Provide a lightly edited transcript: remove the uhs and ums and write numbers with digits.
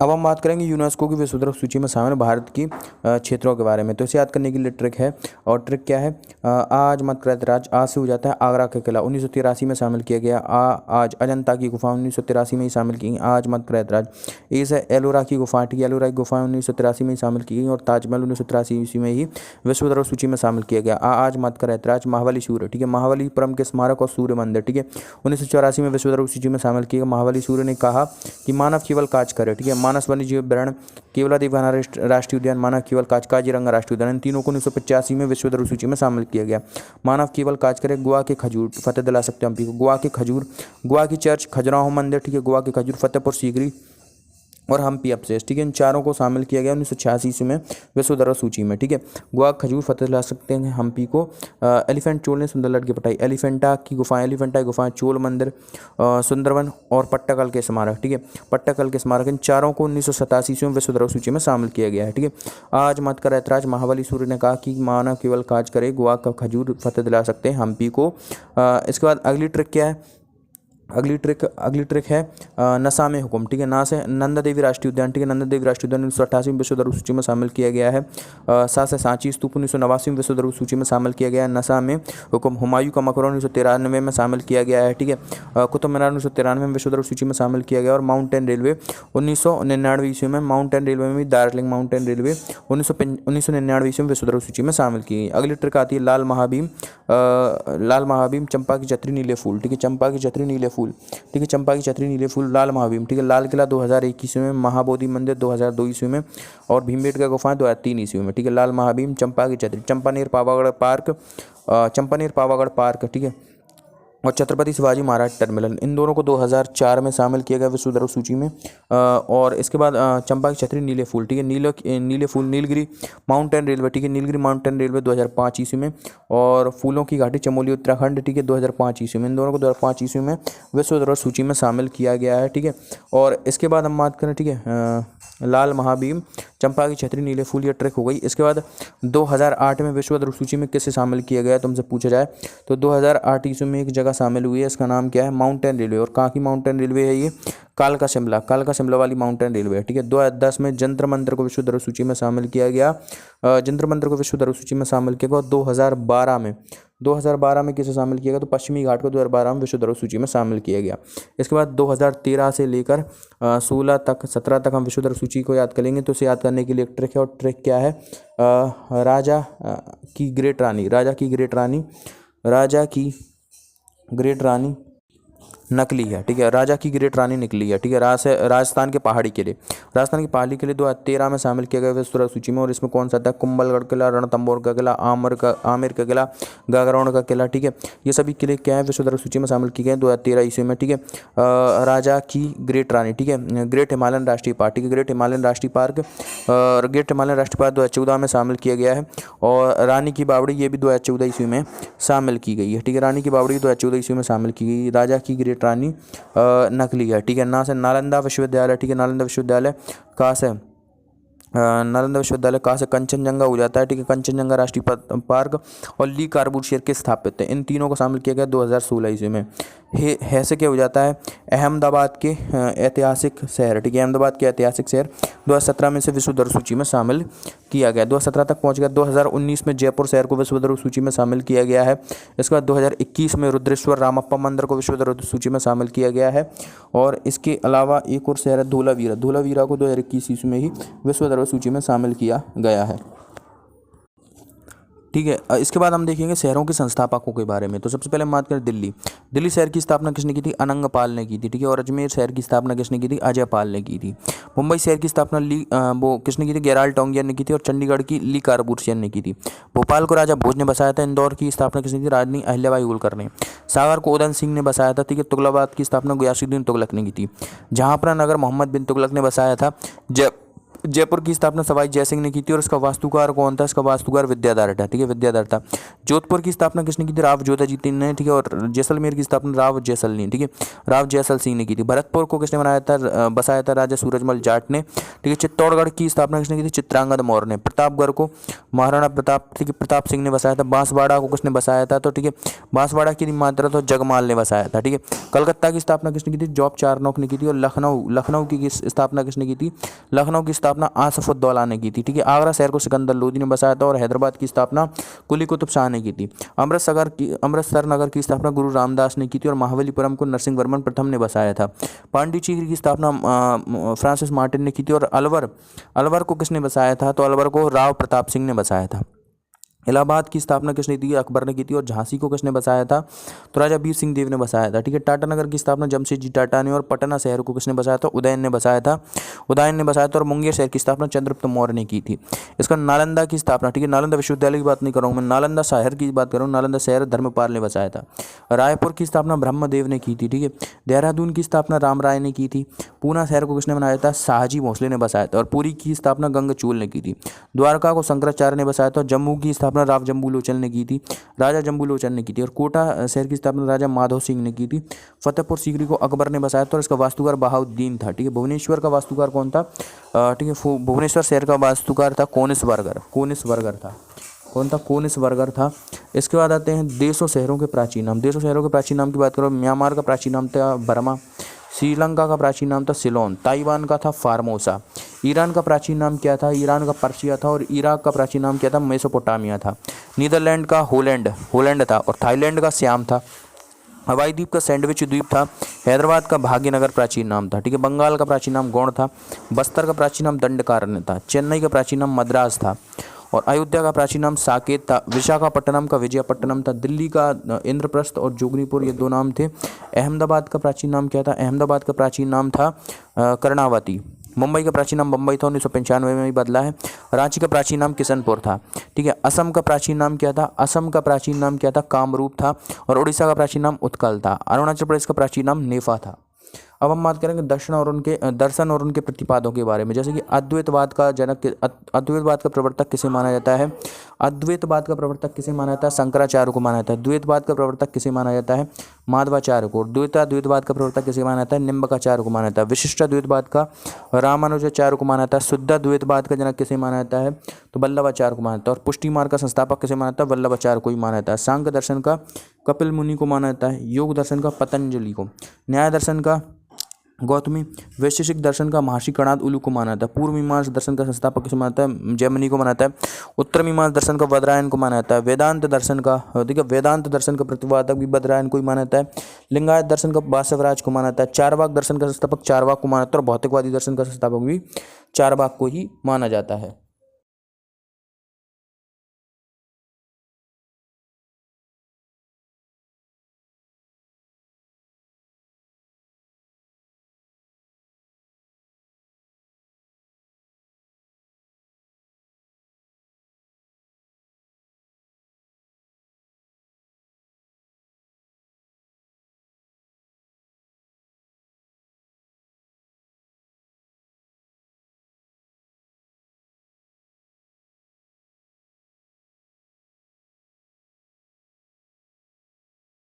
अब हम बात करेंगे यूनेस्को की विश्व धरोहर सूची में शामिल भारत की क्षेत्रों के बारे में। तो इसे याद करने के लिए ट्रिक है, और ट्रिक क्या है, आज मत कृत राज, आज से हो जाता है आगरा का किला, 1983 में शामिल किया गया। आज अजंता की गुफा 1983 में ही शामिल की गई, आज मत कृत राज। ए से एलोरा की गुफा, ठीक है, एलोरा की गुफा 1983 में ही शामिल की गई, और ताजमहल 1983 ईस्वी में ही विश्व धरोहर सूची में शामिल किया गया। आज मत कृत राज, महाबलीपुरम, ठीक है, महाबलीपुरम के स्मारक और सूर्य मंदिर, ठीक है, 1984 में विश्व धरोहर सूची में शामिल किया गया। महाबलीपुरम ने कहा कि मानव केवल काज करे, ठीक है, मानस वन्यजीव अभ्यारण्य, केवलादेव घना राष्ट्रीय उद्यान, मानव केवल काज, काजीरंगा राष्ट्रीय उद्यान, इन तीनों को 1985 में विश्व धरोहर सूची में शामिल किया गया। मानव केवल काज करे, गोवा के खजूर, फतेह दिला सकते हैं एमपी को, गोवा के खजूर, गोवा की चर्च, खजुराहो मंदिर, ठीक है, गोवा के खजूर, फतेहपुर सीकरी और हम्पी अवशेष, ठीक है, इन चारों को शामिल किया गया 1986 ईस्वी में विश्व धरोहर सूची में, ठीक है। गोवा खजूर, फतेह ला सकते हैं हम्पी को, एलिफेंट चोल ने सुंदरगढ़ की पटाई, एलिफेंटा की गुफाएं, चोल मंदिर, सुंदरवन और पट्टाकल के स्मारक, ठीक है, पट्टाकल के स्मारक, इन चारों को 1987 ईस्वी में विश्व धरोहर सूची में शामिल किया गया है, ठीक है। आज मत कर ऐतराज, महाबलीपुरम ने कहा कि मानव केवल काज करे, गोवा का खजूर, फतेह दिला सकते हैं हम्पी को। इसके बाद अगली ट्रिक क्या है, अगली ट्रिक है नशा में हुक्म, ठीक है, ना से नंदा देवी राष्ट्रीय उद्यान, ठीक है, नंदा देवी राष्ट्रीय उद्यान 1988 में विश्व धरोहर सूची में शामिल किया गया है। सा से सांची स्तूप 1989 में विश्व धरोहर सूची में शामिल किया गया है। नशा में हुक्म, हुमायूं का मकबरा 1993 में शामिल किया गया है, ठीक है, कुतुब मीनार 1993 में विश्व धरोहर सूची में शामिल किया गया, और माउंटेन रेलवे 1999 ईस्वी में, माउंटेन रेलवे में भी दार्जिलिंग माउंटेन रेलवे 1999 ईस्वी में विश्व धरोहर सूची में शामिल की गई। अगली ट्रिक आती है लाल महाभीम, चंपा की छतरी नीले फूल, ठीक है, चंपा की छतरी नीले फूल, ठीक है, चंपा की छतरी नीले फूल, लाल महाभीम, ठीक है, लाल किला 2001 ईस्वी में, महाबोधि मंदिर 2002 ईस्वी में, और भीमबेटका गुफाएं 2003 ईस्वी में, ठीक है, लाल महाभीम, चंपा की छतरी, चंपानेर पावागढ़ पार्क, ठीक है, और छत्रपति शिवाजी महाराज टर्मिनल, इन दोनों को 2004 में शामिल किया गया विश्व धरोहर सूची में। और इसके बाद चंपा की छतरी नीले फूल, ठीक है, नीले फूल, नीलगिरी माउंटेन रेलवे, ठीक है, नीलगिरी माउंटेन रेलवे 2005 ईस्वी में, और फूलों की घाटी चमोली उत्तराखंड, ठीक है, 2005 ईस्वी में, इन दोनों को 2005 ईस्वी में विश्व धरोहर सूची में शामिल किया गया है, ठीक है। और इसके बाद हम बात करें, ठीक है, लाल महाभीम, चंपा की छतरी नीले फूल, ये ट्रिक हो गई। इसके बाद 2008 में विश्व धरोहर सूची में किससे शामिल किया गया तुमसे पूछा जाए तो 2008 ईस्वी में एक जगह शामिल हुई है, इसका नाम क्या है, माउंटेन रेलवे, और कहाँ की माउंटेन रेलवे है ये, कालका शिमला वाली माउंटेन रेलवे है, ठीक है। 2010 में जंतर मंतर को विश्व धरोहर सूची में शामिल किया गया, जंतर मंतर को विश्व धरोहर सूची में शामिल किया गया। 2012 में किसे शामिल किया गया तो पश्चिमी घाट को 2012 में विश्व धरोहर सूची में शामिल किया गया। इसके बाद 2013 से लेकर 17 तक हम विश्व धरोहर सूची को याद करेंगे। तो इसे याद करने के लिए एक ट्रिक है, और ट्रिक क्या है, राजा की ग्रेट रानी नकली है, ठीक है, राजा की ग्रेट रानी निकली है, ठीक है। राजस्थान के पहाड़ी किले 2013 में शामिल किया गया विश्व धरोहर सूची में, और इसमें कौन सा था, कुंभलगढ़ किला, रणथंभौर का किला, आमेर का किला, गागराउंड का किला, ठीक है। ये सभी किले क्या है विश्व धरोहर सूची में शामिल किए गए 2013 ईस्वी में, ठीक है। राजा की ग्रेट रानी, ठीक है, ग्रेट हिमालयन राष्ट्रीय पार्क, ठीक है, ग्रेट हिमालयन राष्ट्रीय पार्क 2014 में शामिल किया गया है। और रानी की बावड़ी, ये भी 2014 ईस्वी में शामिल की गई है, ठीक है, रानी की बावड़ी 2014 ईस्वी में शामिल की गई। राजा की ग्रेट रानी नकली है, ठीक है। ना से नालंदा विश्वविद्यालय, ठीक है, नालंदा विश्वविद्यालय कहाँ से, कंचनजंगा हो जाता है, ठीक है, कंचनजंगा राष्ट्रीय पार्क, और ली कार्बूर शेर के स्थापित है, इन तीनों को शामिल किया गया 2016 ईस्वी में। है से क्या हो जाता है, अहमदाबाद के ऐतिहासिक शहर, ठीक है, अहमदाबाद के ऐतिहासिक शहर 2017 में से विश्व धरोहर सूची में शामिल किया गया, 2017 तक पहुंच गया। 2019 में जयपुर शहर को विश्व धरोहर सूची में शामिल किया गया है। इसके बाद 2021 में रुद्रेश्वर रामप्पा मंदिर को विश्व धरोहर सूची में शामिल किया गया है। और इसके अलावा एक और शहर है धौलावीरा को 2021 ईस्वी में ही विश्व धरोहर सूची में शामिल किया गया है, ठीक है। इसके बाद हम देखेंगे शहरों के संस्थापकों के बारे में। तो सबसे पहले हम बात करें दिल्ली शहर की स्थापना किसने की थी, अनंगपाल ने की थी, ठीक है। और अजमेर शहर की स्थापना किसने की थी, अजयपाल ने की थी। मुंबई शहर की स्थापना किसने की थी, गेराल्ड टोंगियर ने की थी। और चंडीगढ़ की ली कार्बूसियर ने की थी। भोपाल को राजा भोज ने बसाया था। इंदौर की स्थापना किसने की थी, रानी अहिल्याबाई होलकर ने। सागर को उदयन सिंह ने बसाया था, ठीक है। तुगलकाबाद की स्थापना गयासुद्दीन तुगलक ने की थी। जहांपना नगर मोहम्मद बिन तुगलक ने बसाया था। जयपुर की स्थापना सवाई जयसिंह ने की थी और इसका वास्तुकार कौन था? इसका वास्तुकार विद्याधर था, ठीक है, विद्याधर था। जोधपुर की स्थापना किसने की थी? राव जोधाजी ने, ठीक है। और जैसलमेर की स्थापना राव जैसल ने, ठीक है, राव जैसल सिंह ने की थी। भरतपुर को किसने बनाया था? बसाया था राजा सूरजमल जाट ने, ठीक है। चित्तौड़गढ़ की स्थापना किसने की थी? चित्रांगद मौर्य ने। प्रतापगढ़ को महाराणा प्रताप, ठीक है, प्रताप सिंह ने बसाया था। बांसवाड़ा को किसने बसाया था? तो ठीक है, बांसवाड़ा की मात्रा तो जगमाल ने बसाया था, ठीक है। कलकत्ता की स्थापना किसने की थी? जॉब चारनॉक ने की थी। और लखनऊ की स्थापना किसने की थी? लखनऊ की स्थापना आसफुद्दौला ने की थी, ठीक है। आगरा शहर को सिकंदर लोदी ने बसाया था और हैदराबाद की स्थापना कुली कुतुब शाह ने की थी। अमृतसर नगर की स्थापना गुरु रामदास ने की थी और महाबलीपुरम को नरसिंह वर्मन प्रथम ने बसाया था। पांडिचेरी की स्थापना फ्रांसिस मार्टिन ने की थी। और अलवर को किसने बसाया था? तो अलवर को राव प्रताप सिंह ने बसाया था। इलाहाबाद की स्थापना किसने की? अकबर ने की थी। और झांसी को किसने बसाया था? तो राजा वीर सिंह देव ने बसाया था, ठीक है। टाटानगर की स्थापना जमशेदजी टाटा ने। और पटना शहर को किसने बसाया था? उदयन ने बसाया था, और मुंगेर शहर की स्थापना चंद्रगुप्त मौर्य ने की थी। इसका नालंदा की स्थापना, ठीक है, नालंदा विश्वविद्यालय की बात नहीं कर रहा हूँ मैं, नालंदा शहर की बात कर रहा हूँ। नालंदा शहर धर्मपाल ने बसाया था। रायपुर की स्थापना ब्रह्मदेव ने की थी, ठीक है। देहरादून की स्थापना राम राय ने की थी। पूना शहर को किसने बनाया था? शाहजी भोसले ने बसाया था। और पुरी की स्थापना गंगचूल ने की थी। द्वारका को शंकराचार्य ने बसाया था। जम्मू की स्थापना राव जम्बूलोचन ने की थी, राजा जम्बूलोचन ने की थी। और कोटा शहर की स्थापना राजा माधव सिंह ने की थी। फतेहपुर सीकरी को अकबर ने बसाया था और इसका वास्तुकार बहाउद्दीन था, ठीक है। भुवनेश्वर का वास्तुकार कौन था? ठीक है, भुवनेश्वर शहर का वास्तुकार था कोनिसबर्गर था। कौन था? कोनिसबर्गर था। इसके बाद आते हैं देशों शहरों के प्राचीन नाम। देशों शहरों के प्राचीन नाम की बात करो, म्यांमार का प्राचीन नाम था बर्मा, श्रीलंका का प्राचीन नाम था सिलोन, ताइवान का था फार्मोसा। ईरान का प्राचीन नाम क्या था? ईरान का पर्शिया था। और इराक का प्राचीन नाम क्या था? मेसोपोटामिया था। नीदरलैंड का होलैंड था। और थाईलैंड का सियाम था। हवाई द्वीप का सैंडविच द्वीप था। हैदराबाद का भाग्यनगर प्राचीन नाम था, ठीक है। बंगाल का प्राचीन नाम गौड़ था। बस्तर का प्राचीन नाम दंडकारण्य था। चेन्नई का प्राचीन नाम मद्रास था। और अयोध्या का प्राचीन नाम साकेत था। विशाखापट्टनम का विजयपट्टनम था। दिल्ली का इंद्रप्रस्थ और जोगनीपुर, ये दो नाम थे। अहमदाबाद का प्राचीन नाम क्या था? अहमदाबाद का प्राचीन नाम था कर्णावती। मुंबई का प्राचीन नाम बम्बई था, 1995 में ही बदला है। रांची का प्राचीन नाम किशनपुर था, ठीक है। असम का प्राचीन नाम क्या था? असम का प्राचीन नाम क्या था? कामरूप था। और उड़ीसा का प्राचीन नाम उत्कल था। अरुणाचल प्रदेश का प्राचीन नाम नेफा था। अब हम बात करेंगे दर्शन और उनके प्रतिपादों के बारे में। जैसे कि अद्वैतवाद का अद्वैतवाद का प्रवर्तक किसे माना जाता है? अद्वैतवाद का प्रवर्तक किसे माना जाता है? शंकराचार्य को माना जाता है। द्वैतवाद का प्रवर्तक किसे माना जाता है? माधवाचार्य को। द्वैतवाद का प्रवर्तक किसे माना जाता है? निम्बकाचार्य को माना जाता है। विशिष्ट द्वैतवाद का रामानुजाचार्य को माना जाता है। शुद्ध द्वैतवाद का जनक किसे माना जाता है? तो वल्लभाचार्य को माना जाता है। और पुष्टि मार्ग का संस्थापक किसे माना जाता है? वल्लभाचार्य को ही माना जाता है। सांख्य दर्शन का कपिल मुनि को माना जाता है। योग दर्शन का पतंजलि को। न्याय दर्शन का गौतमी। वैशेषिक दर्शन का महर्षि कणाद उलू को माना जाता है। पूर्व मीमांस दर्शन का संस्थापक किसे माना जाता है? जैमिनी को माना जाता है। उत्तर मीमांस दर्शन का बदरायन को माना जाता है। वेदांत दर्शन का प्रतिपादक भी बदरायन को ही माना जाता है। लिंगायत दर्शन का वासवराज को माना जाता है। चारवाक दर्शन का संस्थापक चारवाक को माना जाता है। और भौतिकवादी दर्शन का संस्थापक भी चारवाक को ही माना जाता है।